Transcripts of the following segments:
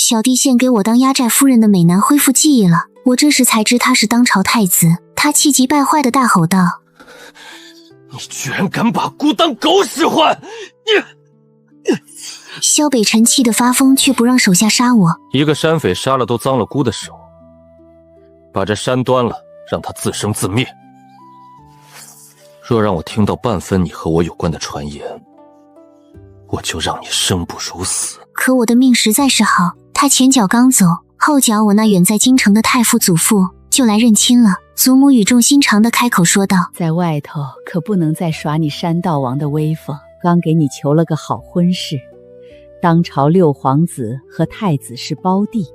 小弟獻給我當壓寨夫人的美男恢復記憶了。我這時才知他是當朝太子，他氣急敗壞地大吼道：你居然敢把姑當狗使唤！萧北辰气得發瘋，卻不讓手下殺我。一個山匪殺了都髒了姑的手，把這山端了，讓他自生自滅。若讓我聽到半分你和我有關的傳言，我就讓你生不如死。可我的命實在是好，他前腳剛走，後腳我那遠在京城的太父祖父就來認親了。祖母語重心長地開口說道：在外頭可不能再耍你山道王的威風，剛給你求了個好婚事，當朝6皇子和太子是胞弟，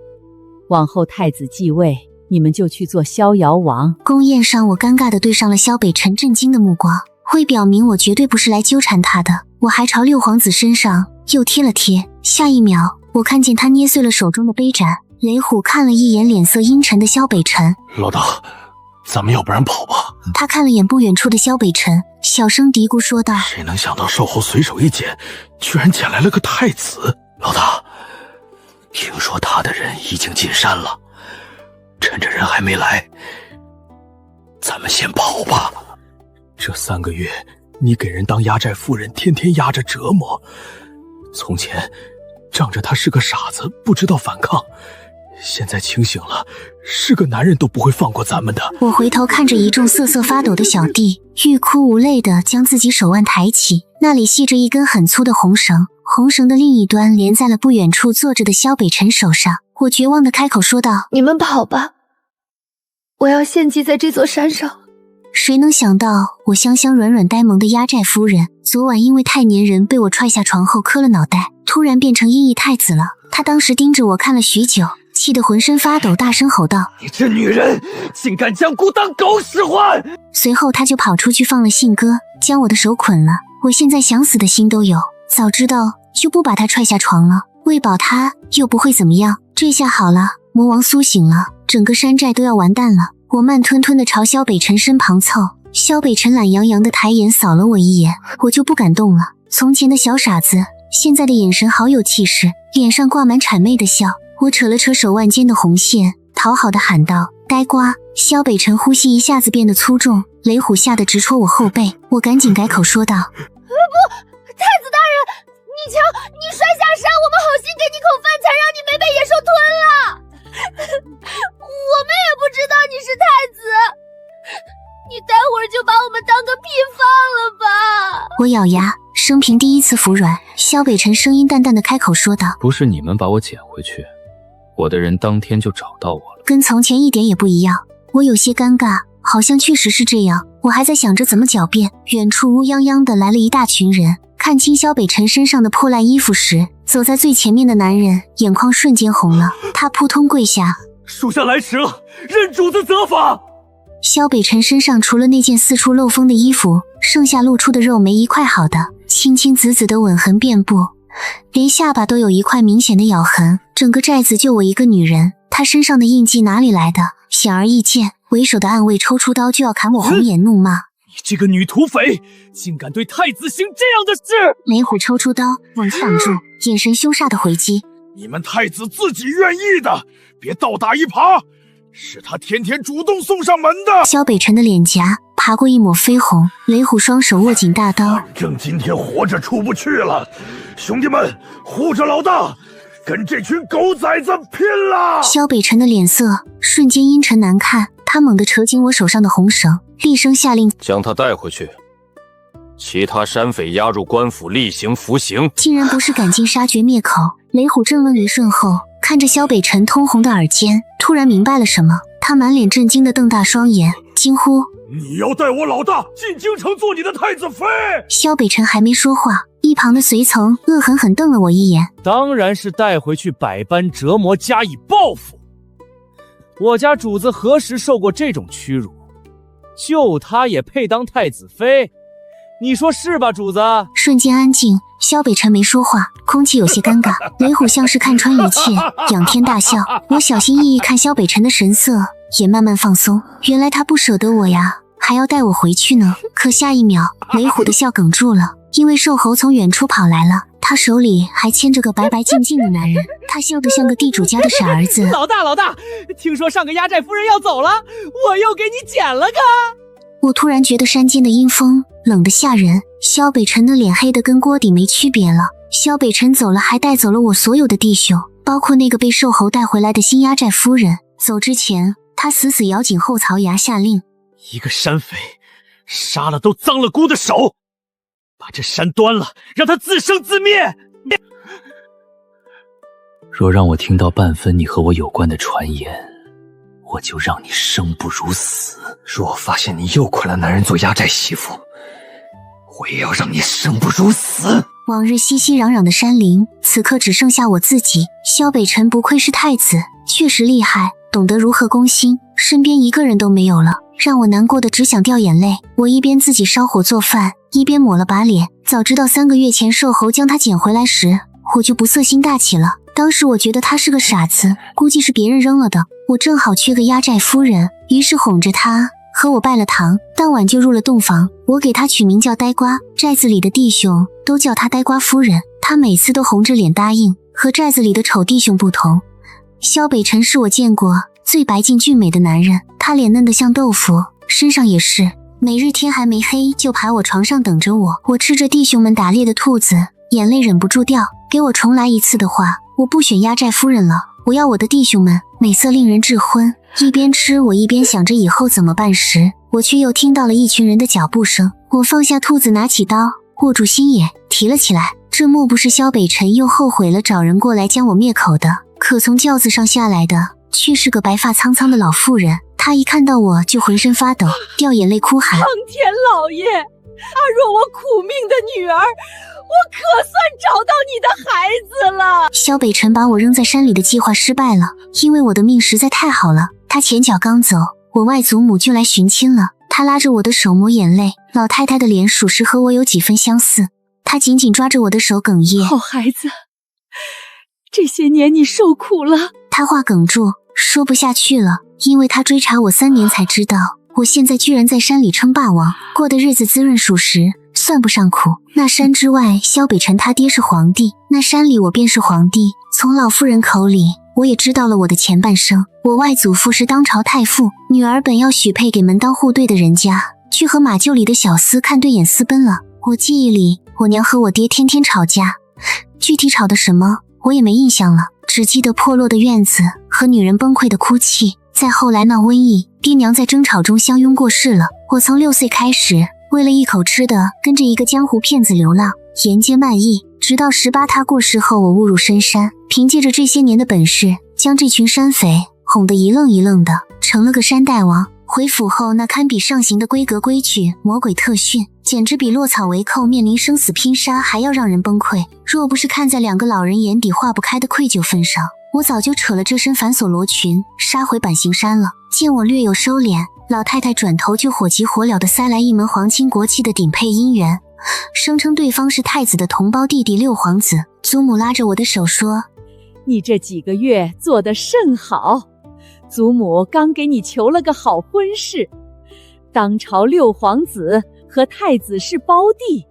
往後太子继位，你们就去做逍遙王。宫宴上我尷尬地對上了萧北辰震驚的目光，會表明我絕對不是來糾纏他的。我還朝6皇子身上又貼了貼，下一秒我看見他捏碎了手中的杯盞。雷虎看了一眼臉色陰沉的萧北辰，老大，咱們要不然跑吧。他看了眼不遠處的萧北辰，小聲嘀咕說道：谁能想到售后隨手一撿，居然撿来了個太子。老大，听說他的人已經進山了，趁着人還沒來，咱們先跑吧。這3個月你給人當壓寨夫人，天天壓着折磨，從前仗着他是個傻子，不知道反抗，現在清醒了，是個男人都不會放過咱們的。我回頭看着一眾瑟瑟發抖的小弟，欲哭無淚地將自己手腕抬起，那裡繫着一根很粗的紅繩，紅繩的另一端連在了不遠處坐着的蕭北辰手上。我絕望地開口說道：你們跑吧，我要獻祭在這座山上。誰能想到我香香軟軟呆萌的壓寨夫人，昨晚因為太粘人被我踹下床後磕了腦袋，突然變成陰翳太子了。他當時盯着我看了許久，氣得渾身發抖，大聲吼道：你這女人竟敢將姑當狗使喚！隨後他就跑出去放了信鴿，將我的手捆了。我現在想死的心都有，早知道就不把他踹下床了，餵飽他又不會怎麼樣。这下好了，魔王蘇醒了，整個山寨都要完蛋了。我慢吞吞地朝蕭北辰身旁湊，蕭北辰懶洋洋地抬眼掃了我一眼，我就不敢動了。從前的小傻子，現在的眼神好有氣勢，臉上掛滿谄媚的笑。我扯了扯手腕間的紅線，討好地喊道：呆瓜！蕭北辰呼吸一下子變得粗重，雷虎嚇得直戳我後背。我趕緊改口說道：不，太子大人，你瞧，你摔下山，我們好心給你口饭钱，讓你没被野兽吞了。我們也不知道你是太子，你待會兒就把我們當個屁放了吧。我咬牙，生平第一次服軟。蕭北辰聲音淡淡的開口說道：不是你們把我撿回去，我的人當天就找到我了。跟從前一點也不一樣。我有些尷尬，好像確實是這樣。我還在想着怎麼狡辯，遠處烏泱泱的來了一大群人。看清蕭北辰身上的破爛衣服時，走在最前面的男人眼眶瞬間紅了，他撲通跪下：屬下來遲了，任主子責罰。蕭北辰身上除了那件四處漏風的衣服，剩下露出的肉沒一塊好的，青青紫紫的吻痕遍布，連下巴都有一塊明顯的咬痕。整個寨子就我一個女人，她身上的印記哪裡來的？顯而易見，為首的暗衛抽出刀就要砍我，紅眼怒罵：你這個女土匪，竟敢對太子行這樣的事！雷虎抽出刀猛擋住，眼神兇煞的回擊：你們太子自己願意的，別倒打一耙，是他天天主動送上門的。蕭北辰的臉頰爬過一抹绯紅，雷虎雙手握緊大刀，反正今天活着出不去了，兄弟們護着老大，跟這群狗崽子拼了！蕭北辰的臉色瞬間陰沉難看，他猛地扯緊我手上的紅繩，厲聲下令：將他帶回去，其他山匪押入官府例行服刑。竟然不是趕盡殺絕滅口。雷虎怔愣一瞬後，看着蕭北辰通紅的耳尖，突然明白了什麼，他滿臉震驚地瞪大雙眼，驚呼：你要帶我老大進京城做你的太子妃！蕭北辰還沒說話，一旁的隨從惡狠狠瞪了我一眼：當然是帶回去百般折磨，加以報復。我家主子何時受過這種屈辱？就他也配當太子妃？你說是吧，主子？瞬間安靜，蕭北辰沒說話，空氣有些尷尬。雷虎像是看穿一切，仰天大笑。我小心翼翼看蕭北辰的神色也慢慢放鬆，原來他不捨得我呀，還要帶我回去呢。可下一秒，雷虎的笑哽住了，因為瘦猴從遠處跑來了。他手裡還牽着個白白淨淨的男人，他笑得像個地主家的傻兒子。老大，听說上个压寨夫人要走了，我又给你捡了个。我突然觉得山间的阴风冷得嚇人，萧北辰的臉黑得跟鍋底沒區別了。蕭北辰走了，還帶走了我所有的弟兄，包括那個被瘦猴帶回來的新壓寨夫人。走之前，他死死咬緊後槽牙，下令：一個山匪，殺了都髒了姑的手，把這山端了，讓他自生自滅。若讓我聽到半分你和我有關的傳言，我就讓你生不如死。若我發現你誘拐了男人做壓寨媳婦，我也要讓你生不如死。往日熙熙攘攘的山林，此刻只剩下我自己。蕭北辰不愧是太子，確實厲害，懂得如何攻心，身邊一個人都沒有了，讓我難過的只想掉眼淚。我一邊自己燒火做飯，一邊抹了把臉。早知道3個月前瘦猴將他撿回來時，我就不色心大起了。當時我覺得他是個傻子，估計是別人扔了的。我正好缺個壓寨夫人，於是哄着他和我拜了堂，當晚就入了洞房。我給他取名叫呆瓜，寨子裡的弟兄都叫他呆瓜夫人。他每次都紅着臉答應。和寨子裡的醜弟兄不同，蕭北辰是我見過最白淨俊美的男人，他臉嫩得像豆腐，身上也是，每日天還沒黑就爬我床上等着我。我吃着弟兄們打獵的兔子，眼淚忍不住掉。給我重來一次的話，我不選壓寨夫人了，我要我的弟兄們，美色令人智昏。一邊吃我一邊想着以後怎麼辦時，我卻又聽到了一群人的腳步聲。我放下兔子，拿起刀，握住心眼，提了起來。這莫不是蕭北辰又後悔了找人過來將我滅口的？可從轎子上下來的卻是個白髮蒼蒼的老婦人，她一看到我就渾身發抖，掉眼淚哭喊：蒼天老爺，若我苦命的女兒，我可算找到你的孩子了。蕭北辰把我扔在山裡的計劃失敗了，因為我的命實在太好了。他前腳剛走，我外祖母就來尋親了。他拉着我的手抹眼淚，老太太的臉屬實和我有幾分相似。他緊緊抓着我的手，哽咽：好孩子，這些年你受苦了。他話哽住，說不下去了，因為他追查我3年才知道，我現在居然在山裡稱霸王，過的日子滋潤屬實，算不上苦。那山之外，蕭北辰他爹是皇帝，那山裡我便是皇帝。從老婦人口裡，我也知道了我的前半生。我外祖父是當朝太傅，女兒本要許配給門當戶對的人家，卻和馬廄裡的小廝看對眼私奔了。我記憶裡，我娘和我爹天天吵架，具體吵的什麼我也沒印象了，只記得破落的院子和女人崩潰的哭泣。再後來鬧瘟疫，爹娘在爭吵中相擁過世了。我從6歲開始，為了一口吃的，跟着一個江湖騙子流浪，沿街賣藝，直到18他過世後，我誤入深山，憑借着這些年的本事，將這群山匪哄得一愣一愣的，成了個山大王。回府後，那堪比上刑的規格規矩，魔鬼特訓，簡直比落草為寇面臨生死拼殺還要讓人崩潰。若不是看在2個老人眼底化不開的愧疚份上，我早就扯了這身反鎖羅裙，殺回板形山了。見我略有收斂，老太太轉頭就火急火燎地塞來一門皇親國戚的頂配姻緣，聲稱對方是太子的同胞弟弟六皇子。祖母拉着我的手說：你這幾個月做得甚好，祖母剛給你求了個好婚事，當朝6皇子和太子是胞弟，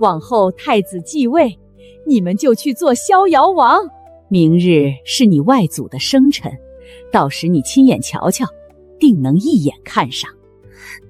往後太子繼位，你們就去做逍遙王。明日是你外祖的生辰，到時你親眼瞧瞧，定能一眼看上。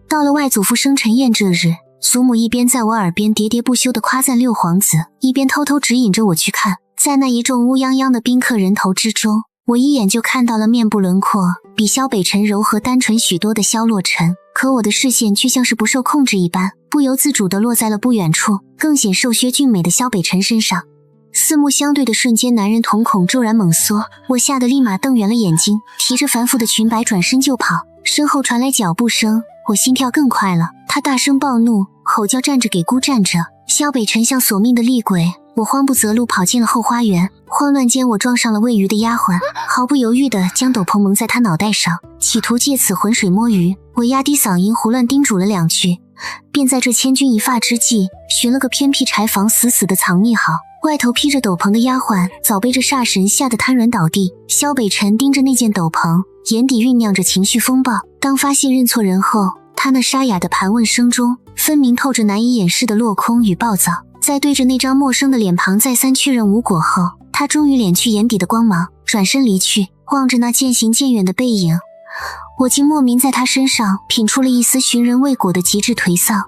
到了外祖父生辰宴這日，祖母一邊在我耳邊喋喋不休地誇讚六皇子，一邊偷偷指引着我去看。在那一眾烏泱泱的賓客人頭之中，我一眼就看到了面部輪廓比蕭北辰柔和單純許多的蕭洛塵，可我的視線卻像是不受控制一般，不由自主地落在了不遠處更顯瘦削俊美的蕭北辰身上。四目相對的瞬間，男人瞳孔驟然猛縮，我嚇得立馬瞪圓了眼睛，提着繁複的裙擺轉身就跑。身後傳來腳步聲，我心跳更快了。他大聲暴怒，吼叫：站着給姑站着！蕭北辰像索命的厲鬼，我慌不擇路跑進了後花園。慌亂間，我撞上了餵魚的丫鬟，毫不猶豫地將斗篷蒙在她腦袋上，企圖借此渾水摸魚。我壓低嗓音胡亂叮囑了2句，便在這千鈞一髮之際，尋了個偏僻柴房死死地藏匿好。外頭披着斗篷的丫鬟早被這煞神嚇得癱軟倒地。蕭北辰盯着那件斗篷，眼底醞釀着情緒風暴。當發現認錯人後，他那沙啞的盤問聲中分明透着難以掩飾的落空與暴躁。在对着那張陌生的臉龐再三確認無果後，他終於敛去眼底的光芒，轉身離去。望着那漸行漸遠的背影，我竟莫名在他身上品出了一絲尋人未果的極致頹喪，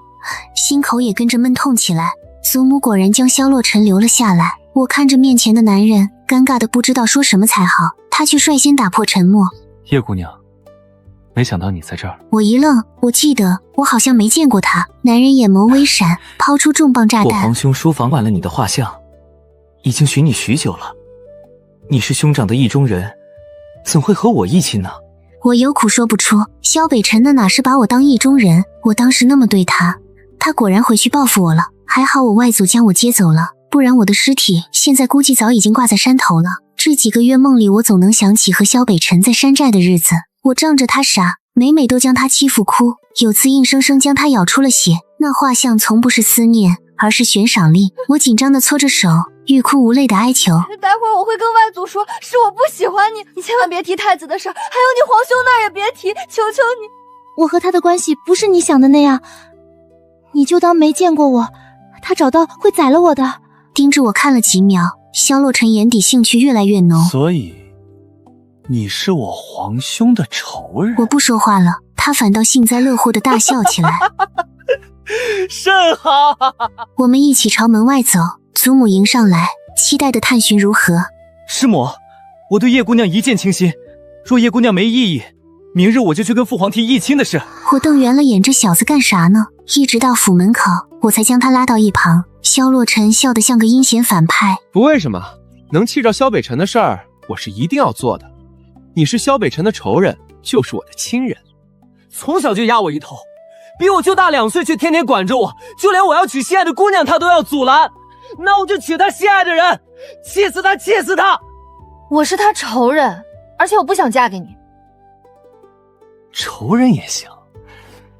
心口也跟着悶痛起來。祖母果然將蕭洛塵留了下來。我看着面前的男人，尷尬的不知道說什麼才好，他卻率先打破沉默。葉姑娘，沒想到你在這兒。我一愣，我記得我好像沒見過他。男人眼眸微閃，拋出重磅炸彈。我皇兄書房換了你的畫像，已經尋你許久了。你是兄長的意中人，怎會和我一親呢？我有苦說不出。蕭北辰那哪是把我當意中人，我當時那麼對他，他果然回去報復我了。還好我外祖將我接走了，不然我的屍體現在估計早已經掛在山頭了。這幾個月夢裡，我總能想起和蕭北辰在山寨的日子。我仗着他傻，每每都將他欺負哭，有次硬生生將他咬出了血。那畫像從不是思念，而是懸賞力。我緊張地搓着手，欲哭無淚地哀求：待會兒我會跟外祖說，是我不喜歡你，你千萬別提太子的事兒，還有你皇兄那兒也別提，求求你。我和他的關係不是你想的那樣，你就當沒見過我，他找到會宰了我的。盯着我看了幾秒，蕭洛塵眼底興趣越來越濃。所以你是我皇兄的仇人？我不說話了，他反倒幸灾樂禍地大笑起來。甚好！我們一起朝門外走，祖母迎上來，期待地探尋如何。師母，我對葉姑娘一見傾心，若葉姑娘沒異議，明日我就去跟父皇提議親的事。我瞪圓了眼，這小子幹啥呢？一直到府門口，我才將他拉到一旁。蕭洛塵笑得像個陰險反派。不為什麼，能氣着蕭北辰的事兒，我是一定要做的。你是蕭北辰的仇人，就是我的親人。從小就壓我一頭，比我就大2歲，卻天天管着我，就連我要娶心愛的姑娘他都要阻攔。那我就娶他心愛的人，氣死他，氣死他！我是他仇人，而且我不想嫁給你。仇人也行，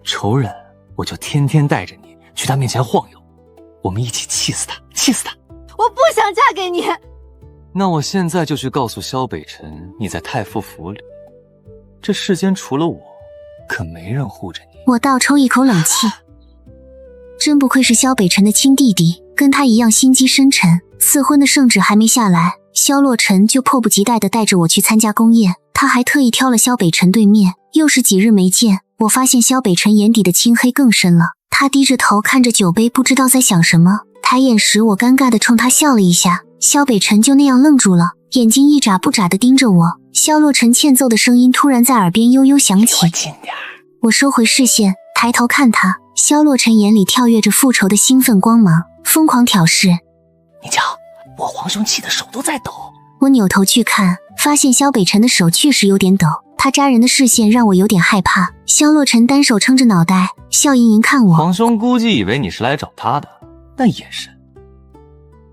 仇人我就天天帶着你去他面前晃悠，我們一起氣死他，氣死他！我不想嫁給你。那我現在就去告訴蕭北辰，你在太傅府裡，這世間除了我，可沒人護着你。我倒抽一口冷氣，真不愧是蕭北辰的親弟弟，跟他一樣心機深沉。賜婚的聖旨還沒下來，蕭洛塵就迫不及待地帶着我去參加宮宴。他還特意挑了蕭北辰對面，又是幾日沒見，我發現蕭北辰眼底的青黑更深了。他低着頭看着酒杯，不知道在想什麼。抬眼時，我尷尬地衝他笑了一下，蕭北辰就那樣愣住了，眼睛一眨不眨地盯着我。蕭洛塵欠揍的聲音突然在耳邊悠悠響起。近點。我收回視線，抬頭看他，蕭洛塵眼裡跳躍着復仇的興奮光芒，瘋狂挑事。你瞧，我皇兄氣得手都在抖。我扭頭去看，發現蕭北辰的手確實有點抖，他扎人的視線讓我有點害怕。蕭洛塵單手撐着腦袋，笑盈盈看我。皇兄估計以為你是來找他的，但也是。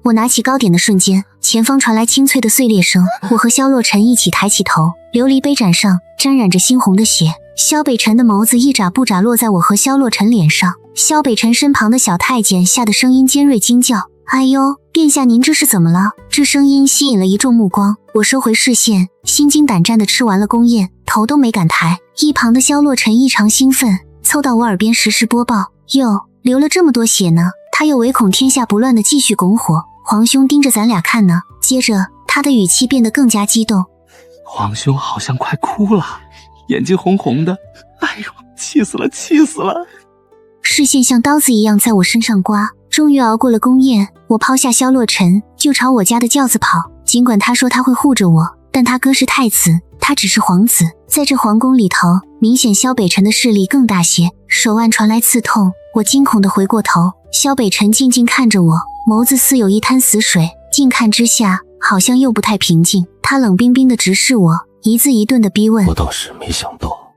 我拿起糕點的瞬間，前方傳來清脆的碎裂聲，我和蕭洛塵一起抬起頭，琉璃杯盞上沾染着猩紅的血。蕭北辰的眸子一眨不眨落在我和蕭洛塵臉上，蕭北辰身旁的小太監嚇得聲音尖銳驚叫：哎呦，殿下您這是怎麼了？這聲音吸引了一眾目光，我收回視線，心驚膽戰地吃完了宮宴，頭都沒敢抬。一旁的蕭洛塵異常興奮，湊到我耳邊實時播報：喲，流了這麼多血呢。他又唯恐天下不亂地繼續拱火，皇兄盯着咱倆看呢。接着他的語氣變得更加激動，皇兄好像快哭了，眼睛紅紅的，哎呦，氣死了，氣死了！視線像刀子一樣在我身上刮。終於熬過了宮宴，我拋下蕭洛塵，就朝我家的轎子跑。儘管他說他會護着我，但他哥是太子，他只是皇子，在這皇宮裡頭，明顯蕭北辰的勢力更大些。手腕傳來刺痛，我驚恐地回過頭，蕭北辰靜靜看着我，眸子似有一灘死水，近看之下好像又不太平靜。他冷冰冰地直視我，一字一頓地逼問：我倒是没想到，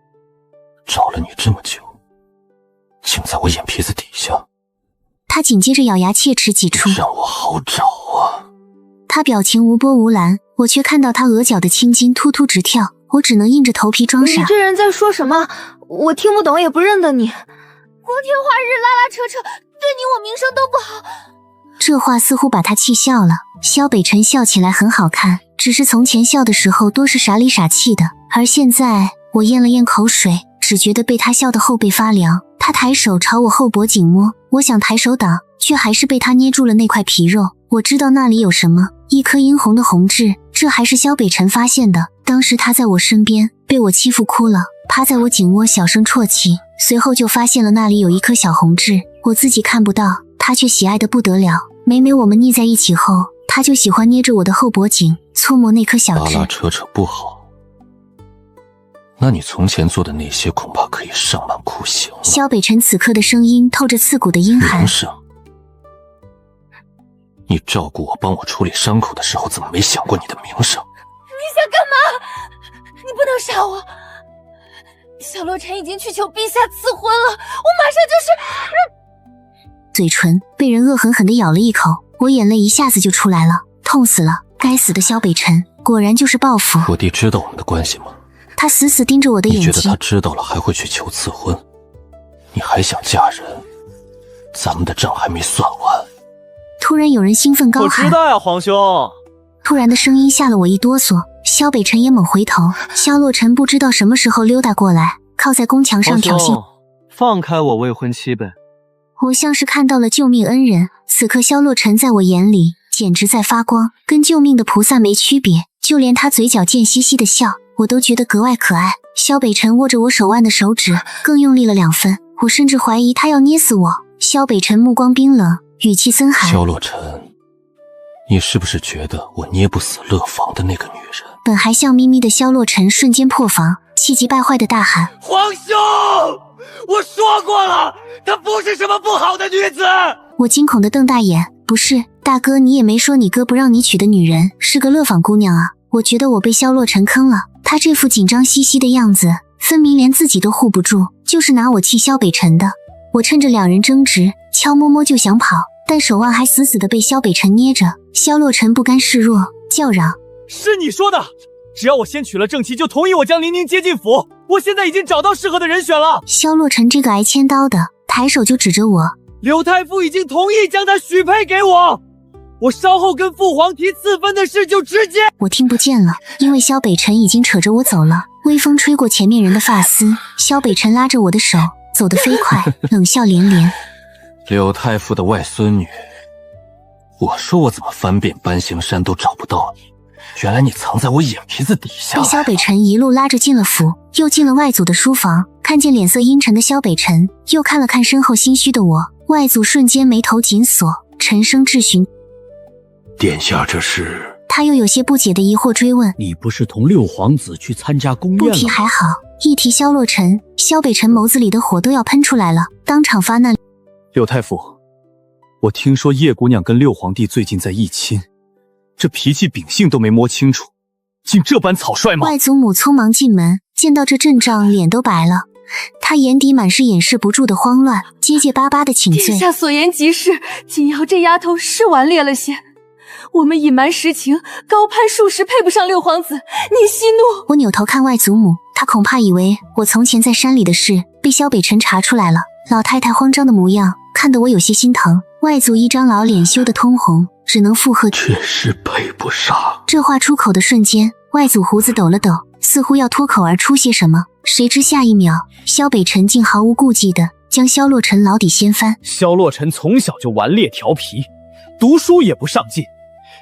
找了你這麼久，竟在我眼皮子底下。他緊接着咬牙切齒擠出：讓我好找啊！他表情無波無瀾，我卻看到他額角的青筋突突直跳，我只能硬着頭皮裝傻。你這人在說什麼？我聽不懂也不認得你。光天化日拉拉扯扯，對你我名聲都不好。這話似乎把他氣笑了。蕭北辰笑起來很好看，只是從前笑的時候多是傻裡傻氣的，而現在我咽了咽口水，只覺得被他笑得後背發涼。他抬手朝我後脖緊摸，我想抬手擋，卻還是被他捏住了那塊皮肉。我知道那裡有什麼，一顆殷紅的紅痣，這還是蕭北辰發現的。當時他在我身邊，被我欺負哭了，趴在我頸窩小聲啜泣，隨後就發現了那裡有一顆小紅痣，我自己看不到，他卻喜愛得不得了。每每我們膩在一起後，他就喜歡捏着我的后脖頸，搓磨那顆小痣。拉拉扯扯不好，那你從前做的那些恐怕可以上满酷刑了。萧北辰此刻的聲音透着刺骨的阴寒。名声，你照顧我帮我处理傷口的時候，怎么没想過你的名聲？你想幹嘛？你不能杀我！小洛尘已經去求陛下赐婚了，我馬上就是……嘴唇被人恶狠狠地咬了一口，我眼淚一下子就出来了，痛死了！该死的萧北辰，果然就是報復。我弟知道我们的關係嗎？他死死盯着我的眼睛。你覺得他知道了還會去求賜婚？你還想嫁人？咱們的賬還沒算完。突然有人興奮高喊：我知道呀，皇兄！突然的聲音嚇了我一哆嗦，蕭北辰也猛回頭。蕭洛塵不知道什麼時候溜達過來，靠在宮牆上挑釁：放開我未婚妻唄！我像是看到了救命恩人，此刻蕭洛塵在我眼裡簡直在發光，跟救命的菩薩沒區別。就連他嘴角賤兮兮的笑，我都覺得格外可愛。蕭北辰握着我手腕的手指更用力了2分，我甚至懷疑他要捏死我。蕭北辰目光冰冷，語氣森寒：蕭洛塵，你是不是覺得我捏不死樂房的那個女人？本還笑眯眯的蕭洛塵瞬間破防，氣急敗壞的大喊：皇兄，我說過了，她不是什麼不好的女子。我驚恐的瞪大眼：不是，大哥，你也沒說你哥不讓你娶的女人是個樂坊姑娘啊。我覺得我被蕭洛塵坑了，他這副緊張兮兮的樣子，分明連自己都護不住，就是拿我氣蕭北辰的。我趁着兩人爭執，悄摸摸就想跑，但手腕還死死地被蕭北辰捏着。蕭洛塵不甘示弱，叫嚷：是你說的，只要我先娶了正妻，就同意我將玲玲接進府。我現在已經找到適合的人選了。蕭洛塵這個挨千刀的，抬手就指着我：柳太傅已經同意將她許配給我，我稍後跟父皇提賜婚的事就直接……我聽不見了，因為蕭北辰已經扯着我走了。微風吹過前面人的髮絲，蕭北辰拉着我的手走得飛快，冷笑連連：柳太傅的外孫女，我說我怎麼翻遍搬行山都找不到你，原來你藏在我眼皮子底下。被蕭北辰一路拉着進了府，又進了外祖的書房，看見臉色陰沉的蕭北辰，又看了看身後心虛的我，外祖瞬間眉頭緊鎖，沉聲質詢：殿下這是？他又有些不解的疑惑追問：你不是同六皇子去參加宮宴了？不提還好，一提蕭洛塵，蕭北辰眸子裡的火都要噴出來了，當場發難。柳太傅，我聽說葉姑娘跟六皇帝最近在議親，這脾氣秉性都沒摸清楚，竟這般草率嗎？外祖母匆忙進門，見到這陣仗，臉都白了。她眼底滿是掩飾不住的慌亂，結巴巴的請罪：殿下所言極是，景瑤這丫頭是頑劣了些。我們隱瞞實情，高攀數十，配不上六皇子，你息怒。我扭頭看外祖母，她恐怕以為我從前在山裡的事被蕭北辰查出來了。老太太慌張的模樣，看得我有些心疼。外祖一張老臉羞得通紅，只能附和：確實配不上。這話出口的瞬間，外祖鬍子抖了抖，似乎要脫口而出些什麼。誰知下一秒，蕭北辰竟毫無顧忌地將蕭洛塵牢底掀翻。蕭洛塵從小就頑劣調皮，讀書也不上進，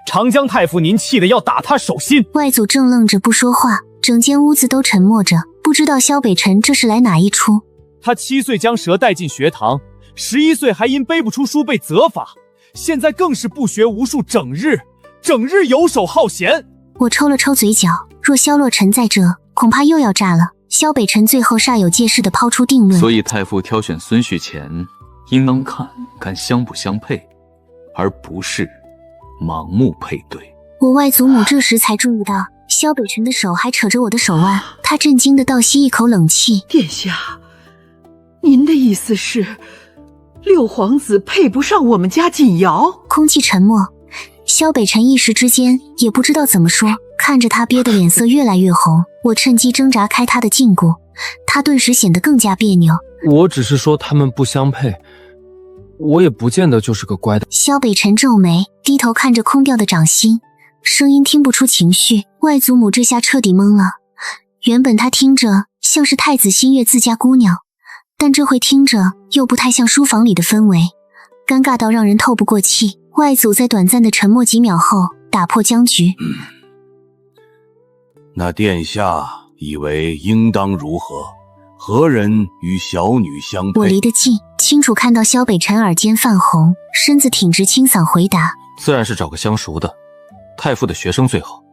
長江太傅您氣得要打他手心。外祖正愣着不說話，整間屋子都沉默着，不知道蕭北辰這是來哪一出。他7歲將蛇帶進學堂，11歲還因背不出書被責罰，現在更是不學無術，整日游手好閒。我抽了抽嘴角，若蕭洛塵在這，恐怕又要炸了。蕭北辰最後煞有介事地拋出定論：所以太傅挑選孫婿前，應當看相不相配，而不是盲目配對。我外祖母這時才注意到蕭北辰的手還扯着我的手腕，她震驚地倒吸一口冷氣：殿下，您的意思是六皇子配不上我們家景瑤？空氣沉默，蕭北辰一時之間也不知道怎麼說，看着他憋得臉色越來越紅，我趁機掙扎開他的禁锢，他頓時顯得更加彆扭。我只是說他們不相配，我也不見得就是個乖的。蕭北辰皺眉，低頭看着空掉的掌心，聲音聽不出情緒。外祖母這下徹底懵了，原本他聽着像是太子心悅自家姑娘，但這會聽着又不太像書房裡的氛圍，尷尬到讓人透不過氣。外祖在短暫的沉默幾秒後打破僵局。那殿下以為應當如何？何人與小女相配？我離得近，清楚看到蕭北辰耳尖泛紅，身子挺直，清嗓回答：自然是找個相熟的，太傅的學生最好，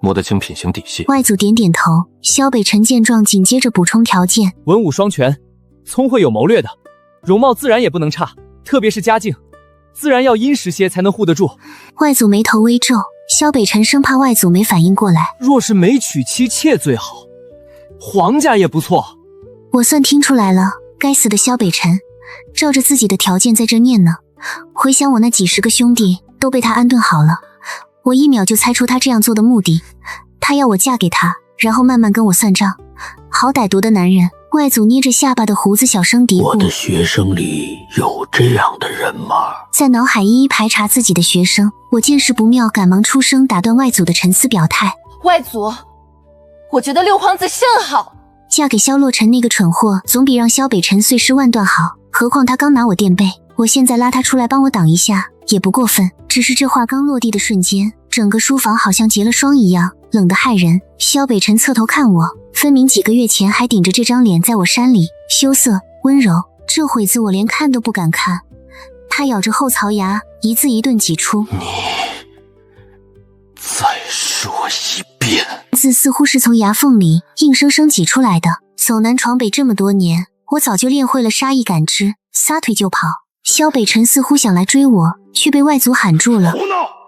摸得清品行底細。外祖點點頭，蕭北辰見狀緊接着補充條件：文武雙全，聰慧有謀略的，容貌自然也不能差，特別是家境，自然要殷實些才能護得住。外祖眉頭微皺，蕭北辰生怕外祖沒反應過來。若是沒娶妻妾最好，皇家也不錯。我算聽出來了，該死的蕭北辰，照着自己的條件在這念呢。回想我那幾十個兄弟都被他安頓好了，我一秒就猜出他這樣做的目的，他要我嫁給他，然後慢慢跟我算賬。好歹毒的男人。外祖捏着下巴的鬍子小聲嘀咕：我的學生裡有這樣的人嗎？在腦海一一排查自己的學生，我見勢不妙，趕忙出聲打斷外祖的沉思表態：外祖，我覺得六皇子甚好。嫁給蕭洛塵那個蠢貨，總比讓蕭北辰碎屍萬段好。何況他剛拿我墊背，我現在拉他出來幫我擋一下，也不過分。只是這話剛落地的瞬間，整個書房好像結了霜一樣，冷得駭人。蕭北辰側頭看我，分明幾個月前還頂着這張臉在我山裡，羞澀溫柔，這會子我連看都不敢看。他咬着後槽牙，一字一頓擠出：你再說一遍。字似乎是從牙縫裡硬生生擠出來的。走南闖北這麼多年，我早就練會了殺意感知，撒腿就跑。蕭北辰似乎想來追我，卻被外祖喊住了。胡鬧！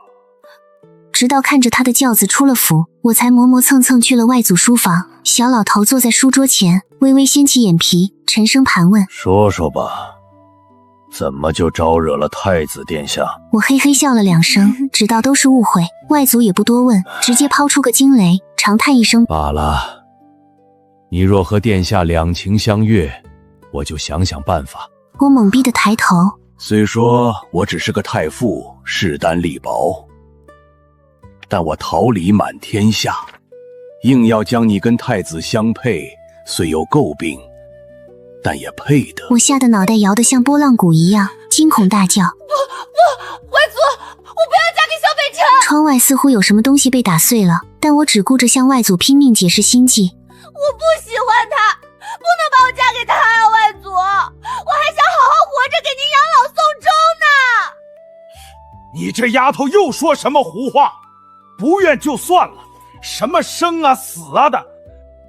直到看着他的轎子出了府，我才磨磨蹭蹭去了外祖書房。小老頭坐在書桌前，微微掀起眼皮，沉聲盤問：說說吧，怎麼就招惹了太子殿下？我嘿嘿笑了2聲，知道都是誤會。外祖也不多問，直接拋出個驚雷，長嘆一聲：罷了，你若和殿下兩情相悅，我就想想辦法。我懵逼的抬頭，雖說我只是個太傅，勢單力薄，但我桃李滿天下，硬要將你跟太子相配，雖有詬病，但也配得。我嚇得腦袋搖得像撥浪鼓一樣，驚恐大叫：外祖，我不要嫁給蕭北辰！窗外似乎有什麼東西被打碎了，但我只顧着向外祖拼命解釋心計。我不喜歡他，不能把我嫁給他啊，外祖！我還想好好活着，給您養老送終呢。你這丫頭又說什麼胡話？不願就算了，什麼生啊死啊的，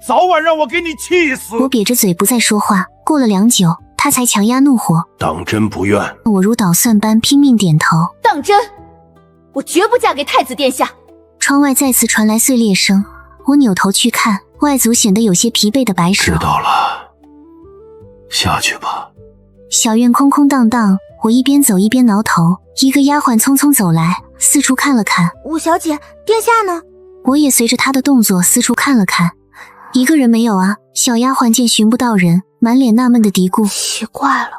早晚讓我給你氣死！我瘪着嘴不再說話。過了良久，他才强壓怒火：當真不願？我如捣蒜般拼命點頭：當真，我絕不嫁給太子殿下。窗外再次傳來碎裂聲，我扭頭去看，外祖顯得有些疲憊的擺手：知道了，下去吧。小院空空荡荡，我一邊走一邊挠頭。一個丫鬟匆匆走來，四處看了看：五小姐，殿下呢？我也隨着她的动作四處看了看，一個人沒有啊。小丫鬟見尋不到人，滿臉納悶的嘀咕：奇怪了，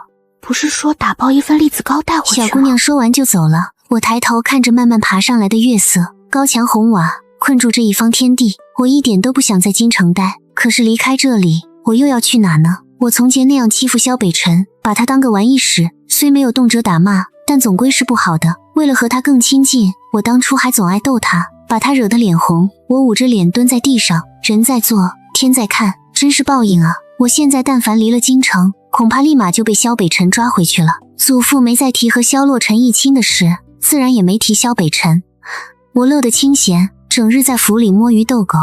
不是說打包一份栗子糕帶回去嗎？小姑娘說完就走了。我抬頭看着慢慢爬上來的月色，高牆紅瓦困住這一方天地。我一點都不想在京城待，可是離開這裡，我又要去哪呢？我從前那樣欺負蕭北辰，把他當個玩意使，雖沒有動輒打罵，但總歸是不好的。為了和他更親近，我當初還總愛逗他，把他惹得臉紅。我捂着臉蹲在地上，人在做，天在看，真是報應啊！我現在但凡離了京城，恐怕立馬就被蕭北辰抓回去了。祖父沒再提和蕭洛塵議親的事，自然也沒提蕭北辰。我樂得清閒，整日在府裡摸魚逗狗，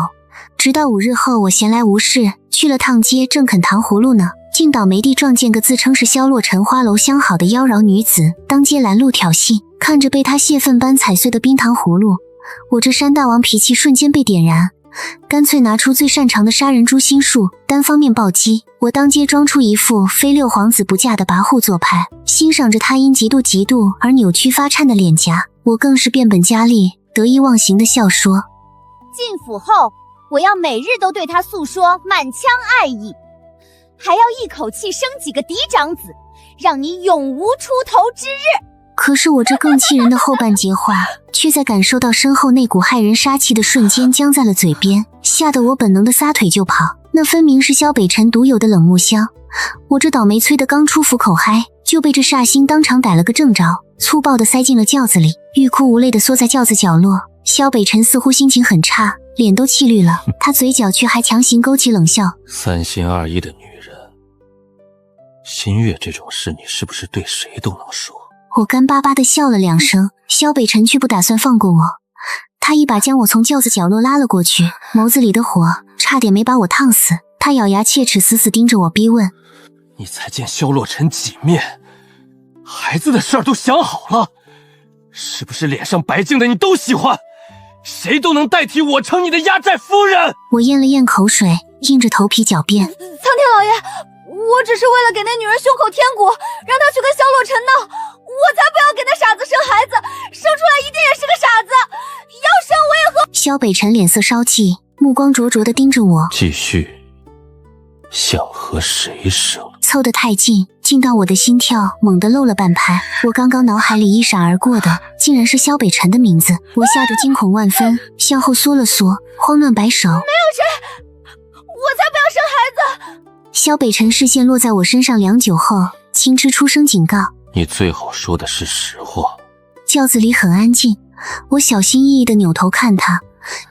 直到5日後，我閒來無事，去了趟街，正啃糖葫蘆呢，竟倒霉地撞見個自稱是蕭洛塵花樓相好的妖嬈女子，當街攔路挑釁。看着被他泄憤般踩碎的冰糖葫蘆，我這山大王脾氣瞬間被點燃，乾脆拿出最擅長的殺人誅心術，單方面暴擊。我當街裝出一副非六皇子不嫁的跋扈做派，欣賞着他因嫉妒而扭曲發顫的臉頰。我更是變本加厲，得意忘形的笑說：進府後，我要每日都對他訴說滿腔愛意，還要一口氣生幾個嫡長子，讓你永無出頭之日。可是我這更氣人的後半截話，卻在感受到身後那股駭人殺氣的瞬間僵在了嘴邊，嚇得我本能的撒腿就跑。那分明是蕭北辰獨有的冷木香，我這倒霉催得剛出府口嗨，就被這煞星當場逮了個正着，粗暴地塞進了轿子里，欲哭無淚地縮在轿子角落。蕭北辰似乎心情很差，臉都氣綠了，他嘴角卻還強行勾起冷笑。三心二意的女人，心月這種事你是不是对誰都能說？我干巴巴地笑了2聲，蕭北辰卻不打算放過我，他一把将我從轿子角落拉了過去，眸子裡的火差點沒把我燙死。他咬牙切齒，死死盯着我逼問：你才見蕭洛尘幾面？孩子的事兒都想好了，是不是臉上白净的你都喜歡？誰都能代替我成你的压寨夫人。我咽了咽口水，硬着头皮狡辩：苍天老爷，我只是为了给那女人胸口添骨，讓她去跟萧洛尘鬧，我才不要給那傻子生孩子，生出來一定也是個傻子，要生我也和……蕭北辰臉色燒氣，目光灼灼地盯着我，繼續，想和誰生？湊得太近，近到我的心跳猛地漏了半拍。我剛剛腦海裡一閃而過的，竟然是蕭北辰的名字。我嚇得驚恐萬分，向後縮了縮，慌亂擺手：沒有誰，我才不要生孩子！蕭北辰視線落在我身上良久後，輕嗤出聲警告：你最好說的是實話。轎子裡很安靜，我小心翼翼地扭頭看他，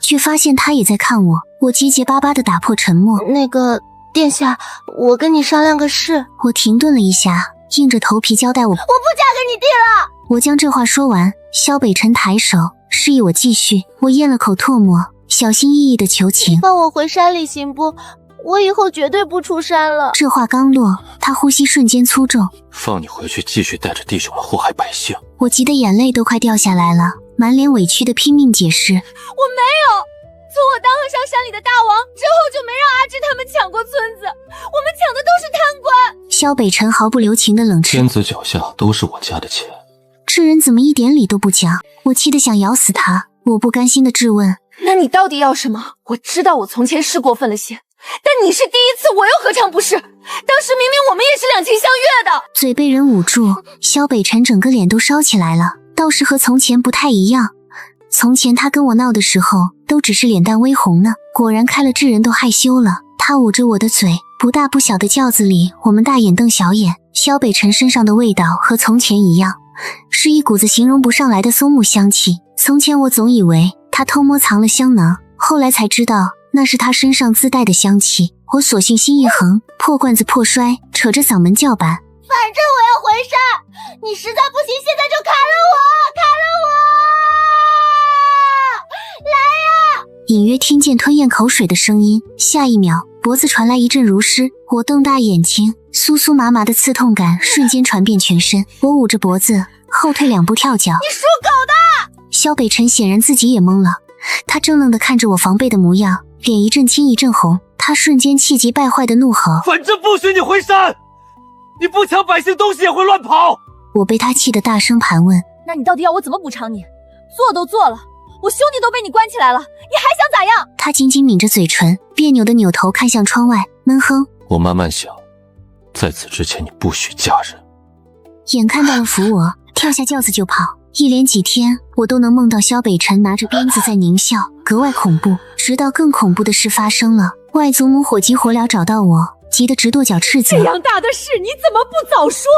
卻發現他也在看我。我結結巴巴地打破沉默：那個殿下，我跟你商量個事。我停頓了一下，硬着頭皮交代我不嫁給你弟了。我將這話說完，蕭北辰抬手示意我繼續。我咽了口唾沫，小心翼翼地求情：放我回山裡行不？我以後絕對不出山了。這話剛落，他呼吸瞬間粗重：放你回去繼續帶着弟兄們禍害百姓。我急得眼淚都快掉下來了，滿臉委屈地拼命解釋：我沒有。從我當上山裡的大王之後，就沒讓阿芝他們搶過村子，我們搶的都是貪官。蕭北辰毫不留情地冷斥：天子腳下都是我家的錢。這人怎麼一點理都不講？我氣得想咬死他。我不甘心地質問：那你到底要什麼？我知道我從前是過分了些，但你是第一次，我又何嘗不是？當時明明我們也是兩情相悅的。嘴被人捂住，蕭北辰整個臉都燒起來了，倒是和從前不太一樣。從前他跟我鬧的時候都只是臉蛋微紅呢，果然開了智人都害羞了。他捂着我的嘴，不大不小的轎子裡我們大眼瞪小眼。蕭北辰身上的味道和從前一樣，是一股子形容不上來的松木香氣。從前我總以為他偷摸藏了香囊，後來才知道那是他身上自帶的香氣。我索性心一橫，破罐子破摔，扯着嗓門叫板：反正我要回山，你實在不行現在就砍了我，砍了我！來呀！隱約聽見吞咽口水的聲音，下一秒脖子傳來一陣如濕，我瞪大眼睛，酥酥麻麻的刺痛感瞬間傳遍全身。我捂着脖子後退2步跳腳：你屬狗的！蕭北辰顯然自己也懵了，他怔愣地看着我防備的模樣，臉一陣青一陣紅。他瞬間氣急敗壞的怒吼：反正不許你回山，你不搶百姓東西也會亂跑。我被他氣得大聲盤問：那你到底要我怎麼補償你？做都做了，我兄弟都被你關起來了，你還想咋樣？他緊緊抿着嘴唇，彆扭地扭頭看向窗外，悶哼：我慢慢想，在此之前你不許嫁人。眼看到了扶我，跳下轎子就跑。一連幾天我都能夢到蕭北辰拿着鞭子在獰笑，格外恐怖。直到更恐怖的事發生了，外祖母火急火燎找到我，急得直跺腳斥責：這樣大的事你怎麼不早說？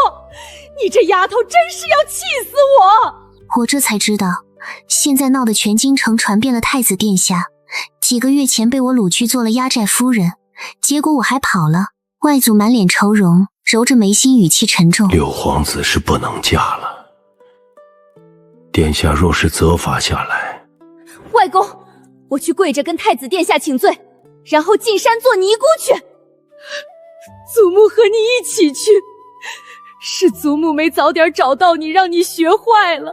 你這丫頭真是要氣死我！我這才知道，現在鬧得全京城傳遍了太子殿下，幾個月前被我擄去做了壓寨夫人，結果我還跑了。外祖滿臉愁容，揉着眉心，語氣沉重：六皇子是不能嫁了，殿下若是責罰下來，外公，我去跪着跟太子殿下請罪，然後進山做尼姑去。祖母和你一起去，是祖母沒早點找到你，讓你學壞了，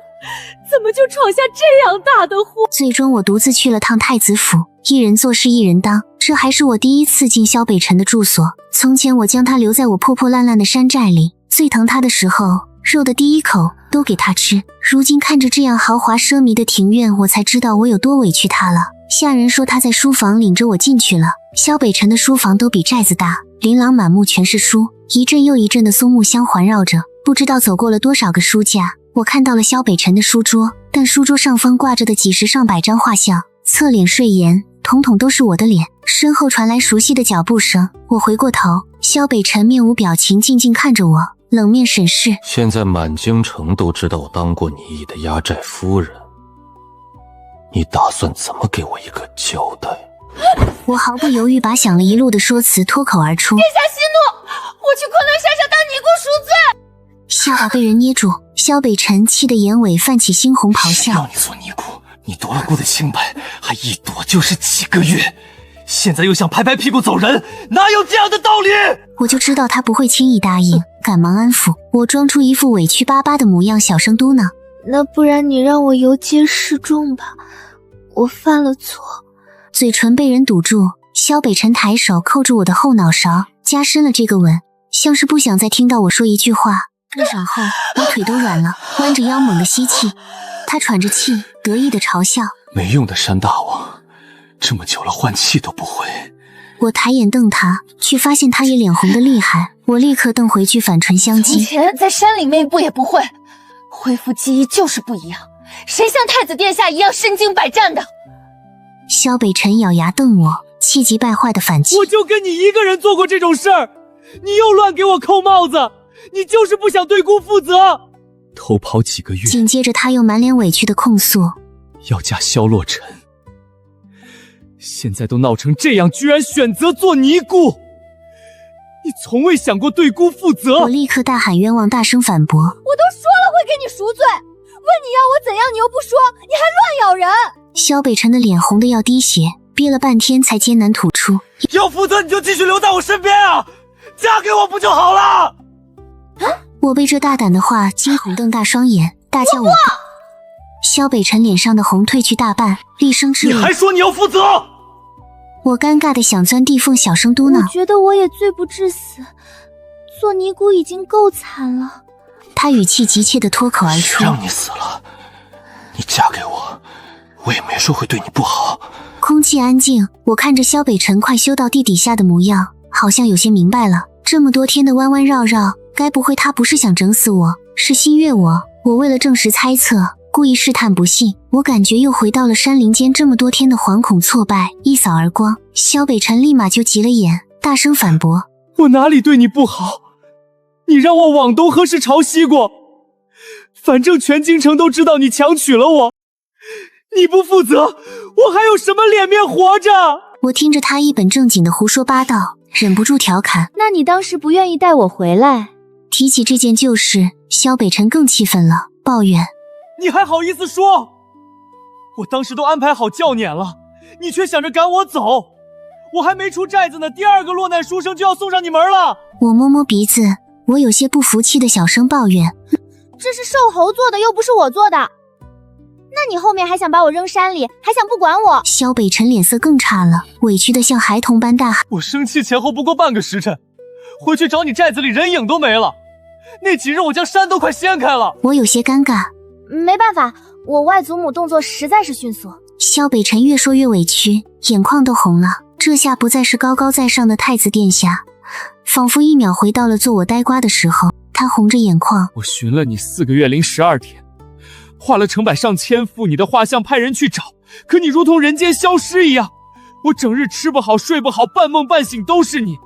怎麼就闖下這樣大的禍？最終我獨自去了趟太子府，一人做事一人當，這還是我第一次進蕭北辰的住所。從前我將他留在我破破爛爛的山寨裡，最疼他的時候，肉的第一口都給他吃。如今看着這樣豪華奢靡的庭院，我才知道我有多委屈他了。下人說他在書房領着我進去了。蕭北辰的書房都比寨子大，琳琅滿目全是書，一陣又一陣的松木香環繞着，不知道走過了多少個書架。我看到了蕭北辰的書桌，但書桌上方掛着的幾十上百張畫像，側臉睡顏，統統都是我的臉。身後傳來熟悉的腳步聲，我回過頭，蕭北辰面無表情靜靜看着我，冷面審視。現在满京城都知道我当过你义的压寨夫人，你打算怎么給我一個交代？我毫不猶豫把想了一路的說辭脫口而出。殿下息怒，我去昆仑山上當尼姑贖罪。下巴被人捏住，萧北辰氣得眼尾泛起猩紅咆哮。誰要你做尼姑？你奪了姑的清白，還一躲就是幾個月，現在又想拍拍屁股走人，哪有這樣的道理？我就知道他不會輕易答應，趕忙安撫我，裝出一副委屈巴巴的模樣，小聲嘟囔：那不然你讓我遊街示眾吧，我犯了錯。嘴唇被人堵住，萧北辰抬手扣住我的後腦勺，加深了這個吻，像是不想再聽到我說一句話。一晌後，我腿都軟了，彎着腰猛地吸氣。他喘着氣，得意地嘲笑：沒用的山大王，這麼久了換氣都不會。我抬眼瞪他，卻發現他也臉紅得厲害。我立刻瞪回去，反唇相譏：從前在山裡面一步也不會，恢復記憶就是不一樣。誰像太子殿下一樣身經百戰的？蕭北辰咬牙瞪我，氣急敗壞地反擊：我就跟你一個人做過這種事兒，你又亂給我扣帽子，你就是不想對姑負責。偷跑幾個月，緊接着他又滿臉委屈的控訴：要嫁蕭洛塵，現在都鬧成這樣，居然選擇做尼姑，你從未想過對姑負責。我立刻大喊冤枉，大聲反駁：我都說了會給你贖罪，問你要我怎樣你又不說，你還亂咬人。蕭北辰的臉紅得要滴血，憋了半天才艱難吐出：要負責你就繼續留在我身邊啊，嫁給我不就好了？我被這大膽的話驚恐瞪大雙眼，大叫我。蕭北辰臉上的紅褪去大半，厲聲質問：你還說你要負責？我尷尬的想鑽地縫，小聲嘟囔：我覺得我也罪不至死，做尼姑已經夠慘了。他語氣急切的脫口而出：讓你死了，你嫁給我，我也沒說會對你不好。空氣安靜，我看着蕭北辰快修到地底下的模樣，好像有些明白了，這麼多天的彎彎繞繞，該不會他不是想整死我，是心悅我。我為了證實猜測，故意試探不信。我感覺又回到了山林間這麼多天的惶恐挫敗，一掃而光。蕭北辰立馬就急了眼，大聲反駁：我哪裡對你不好？你讓我往東喝是朝西過，反正全京城都知道你強娶了我，你不負責，我還有什麼臉面活着？我聽着他一本正經的胡說八道，忍不住調侃：那你當時不願意帶我回來？提起這件舊事，蕭北辰更氣憤了，抱怨：你還好意思說？我當時都安排好轎攆了，你卻想着趕我走，我還沒出寨子呢，第二個落難書生就要送上你門了。我摸摸鼻子，我有些不服氣的小聲抱怨：這是瘦猴做的，又不是我做的，那你後面還想把我扔山裡，還想不管我？蕭北辰臉色更差了，委屈的像孩童般大喊：我生氣前後不過半個時辰，回去找你寨子裡人影都沒了，那幾日我將山都快掀開了。我有些尷尬，沒辦法，我外祖母動作實在是迅速。蕭北辰越說越委屈，眼眶都紅了，這下不再是高高在上的太子殿下，仿佛一秒回到了做我呆瓜的時候。他紅着眼眶：我尋了你4個月零12天，畫了成百上千幅你的畫像，派人去找，可你如同人間消失一樣。我整日吃不好睡不好，半夢半醒都是你，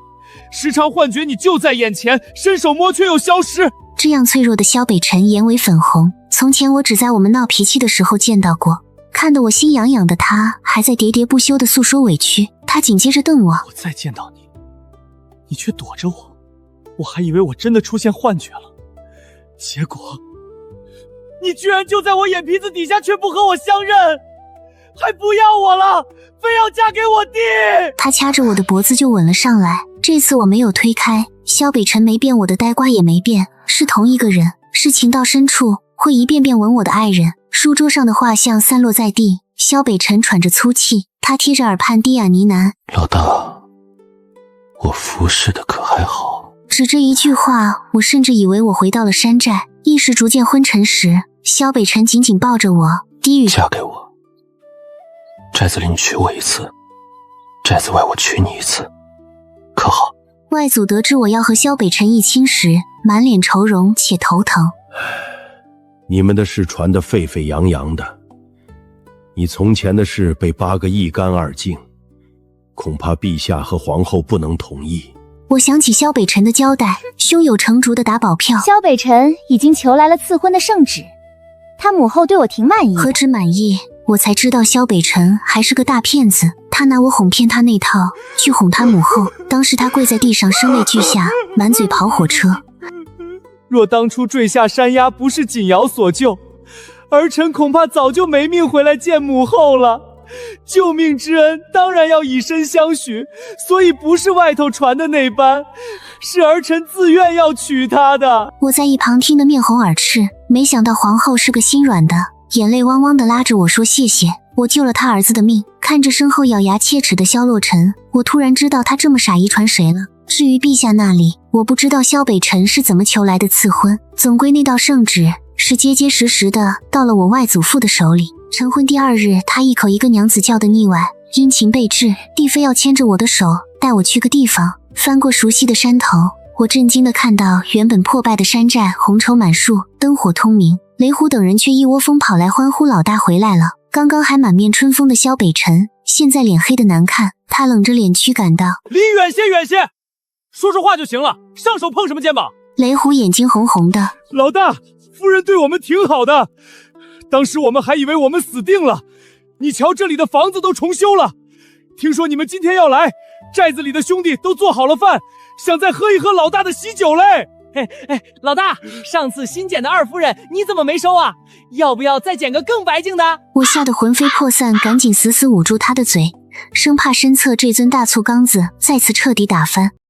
時常幻覺你就在眼前，伸手摸卻又消失。這樣脆弱的蕭北辰眼尾粉紅，從前我只在我們鬧脾氣的時候見到過，看得我心癢癢的他還在喋喋不休地訴說委屈。他緊接着瞪我：我再見到你，你卻躲着我，我還以為我真的出現幻覺了，結果你居然就在我眼皮子底下，卻不和我相認，還不要我了，非要嫁給我弟。他掐着我的脖子就吻了上來，這次我沒有推開。蕭北辰沒變，我的呆瓜也沒變，是同一個人，是情到深處會一遍遍吻我的愛人。書桌上的畫像散落在地，蕭北辰喘着粗氣，他貼着耳畔低啞呢喃：老大，我服侍的可還好？只這一句話，我甚至以為我回到了山寨。意識逐漸昏沉時，蕭北辰緊緊抱着我，低語：嫁給我，寨子裡你娶我一次，寨子外我娶你一次，可好？外祖得知我要和蕭北辰一親時，滿臉愁容且頭疼。你們的事傳得沸沸揚揚的，你從前的事被扒個一乾二淨，恐怕陛下和皇後不能同意。我想起蕭北辰的交代，胸有成竹的打保票。蕭北辰已經求來了賜婚的聖旨，他母後對我挺滿意。何止滿意，我才知道蕭北辰還是個大騙子。他拿我哄騙他那套去哄他母後，當時他跪在地上聲淚俱下，滿嘴跑火車。若當初坠下山崖不是緊瑤所救，儿臣恐怕早就没命回來見母後了。救命之恩當然要以身相許，所以不是外頭傳的那般，是兒臣自願要娶她的。我在一旁聽得面紅耳赤，沒想到皇後是個心軟的，眼淚汪汪地拉着我說謝謝，我救了他兒子的命。看着身後咬牙切齒的蕭洛塵，我突然知道他這麼傻遺傳誰了。至於陛下那裡，我不知道蕭北辰是怎麼求來的賜婚，總歸那道聖旨是結結實實的到了我外祖父的手裡。成婚第2日，他一口一個娘子叫的膩歪，殷勤備至，帝妃要牽着我的手帶我去個地方。翻過熟悉的山頭，我震驚地看到原本破敗的山寨紅綢滿樹，燈火通明，雷虎等人卻一窩蜂跑來歡呼老大回來了。剛剛還滿面春風的蕭北辰，現在臉黑得難看，他冷着臉驅趕道：離遠些遠些，說說話就行了，上手碰什麼肩膀？雷虎眼睛紅紅的，老大，夫人对我們挺好的，當時我們還以為我們死定了，你瞧這裡的房子都重修了，聽說你們今天要來，寨子裡的兄弟都做好了飯，想再喝一喝老大的喜酒嘞。老大，上次新捡的二夫人你怎么没收啊？要不要再捡个更白净的？我嚇得魂飛魄散，趕緊死死捂住他的嘴，生怕身側這尊大醋缸子再次徹底打翻。